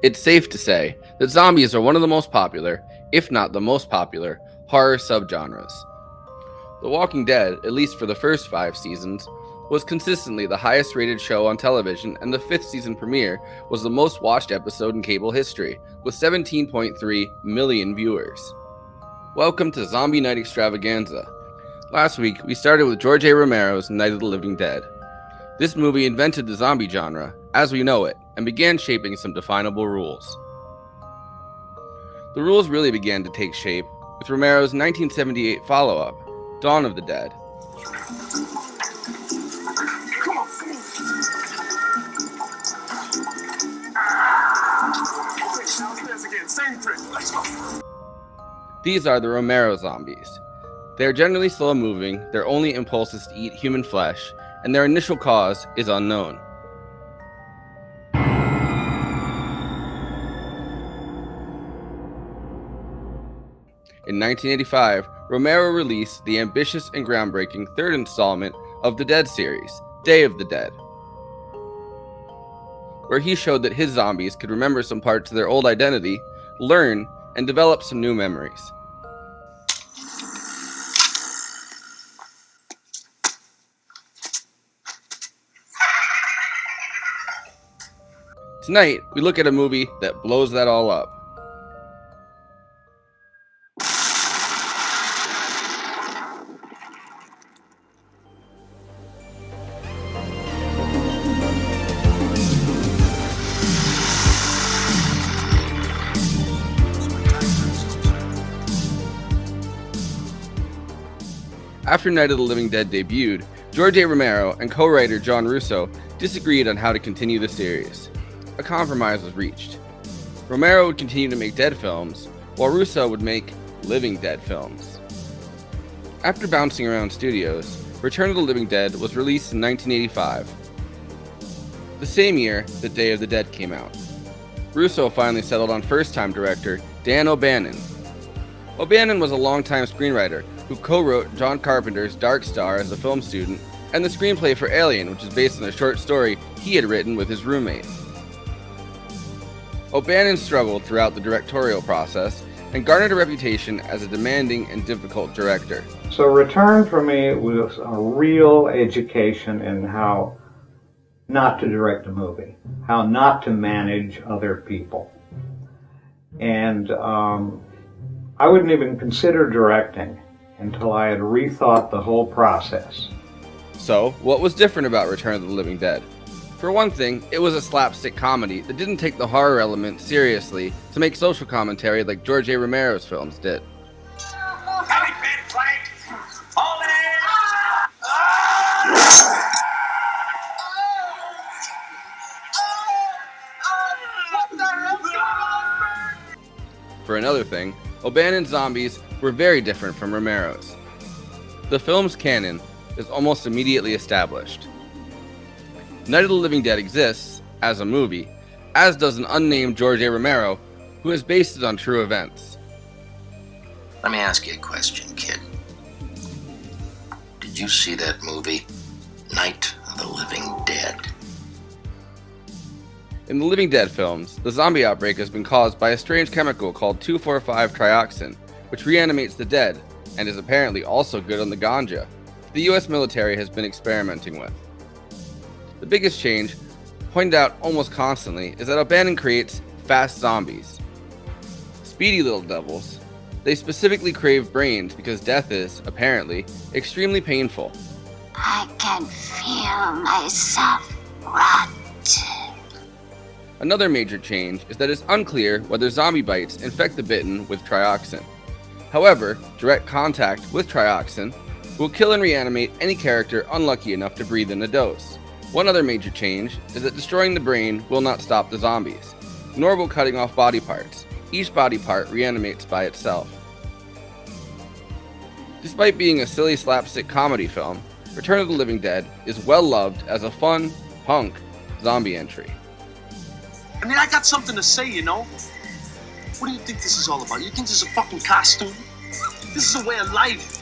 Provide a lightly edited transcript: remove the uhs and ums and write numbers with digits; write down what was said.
It's safe to say that zombies are one of the most popular, if not the most popular, horror subgenres. The Walking Dead, at least for the first 5 seasons, was consistently the highest rated show on television, and the 5th season premiere was the most watched episode in cable history, with 17.3 million viewers. Welcome to Zombie Night Extravaganza. Last week, we started with George A. Romero's Night of the Living Dead. This movie invented the zombie genre, as we know it, and began shaping some definable rules. The rules really began to take shape with Romero's 1978 follow-up, Dawn of the Dead. These are the Romero zombies. They are generally slow-moving, their only impulse is to eat human flesh, and their initial cause is unknown. In 1985, Romero released the ambitious and groundbreaking 3rd installment of the Dead series, Day of the Dead, where he showed that his zombies could remember some parts of their old identity, learn, and develop some new memories. Tonight, we look at a movie that blows that all up. After Night of the Living Dead debuted, George A. Romero and co-writer John Russo disagreed on how to continue the series. A compromise was reached. Romero would continue to make Dead films, while Russo would make Living Dead films. After bouncing around studios, Return of the Living Dead was released in 1985, the same year that Day of the Dead came out. Russo finally settled on first-time director Dan O'Bannon. O'Bannon was a longtime screenwriter who co-wrote John Carpenter's Dark Star as a film student, and the screenplay for Alien, which is based on a short story he had written with his roommate. O'Bannon struggled throughout the directorial process and garnered a reputation as a demanding and difficult director. So Return for me was a real education in how not to direct a movie, how not to manage other people. And I wouldn't even consider directing until I had rethought the whole process. So, what was different about Return of the Living Dead? For one thing, it was a slapstick comedy that didn't take the horror element seriously to make social commentary like George A. Romero's films did. For another thing, O'Bannon's zombies were very different from Romero's. The film's canon is almost immediately established. Night of the Living Dead exists, as a movie, as does an unnamed George A. Romero, who has based it on true events. Let me ask you a question, kid. Did you see that movie, Night of the Living Dead? In the Living Dead films, the zombie outbreak has been caused by a strange chemical called 2,4,5-trioxin, which reanimates the dead, and is apparently also good on the ganja the US military has been experimenting with. The biggest change, pointed out almost constantly, is that O'Bannon creates fast zombies. Speedy little devils. They specifically crave brains because death is, apparently, extremely painful. I can feel myself rot. Another major change is that it's unclear whether zombie bites infect the bitten with trioxin. However, direct contact with trioxin will kill and reanimate any character unlucky enough to breathe in a dose. One other major change is that destroying the brain will not stop the zombies, nor will cutting off body parts. Each body part reanimates by itself. Despite being a silly slapstick comedy film, Return of the Living Dead is well loved as a fun, punk zombie entry. I mean, I got something to say, you know? What do you think this is all about? You think this is a fucking costume? This is a way of life.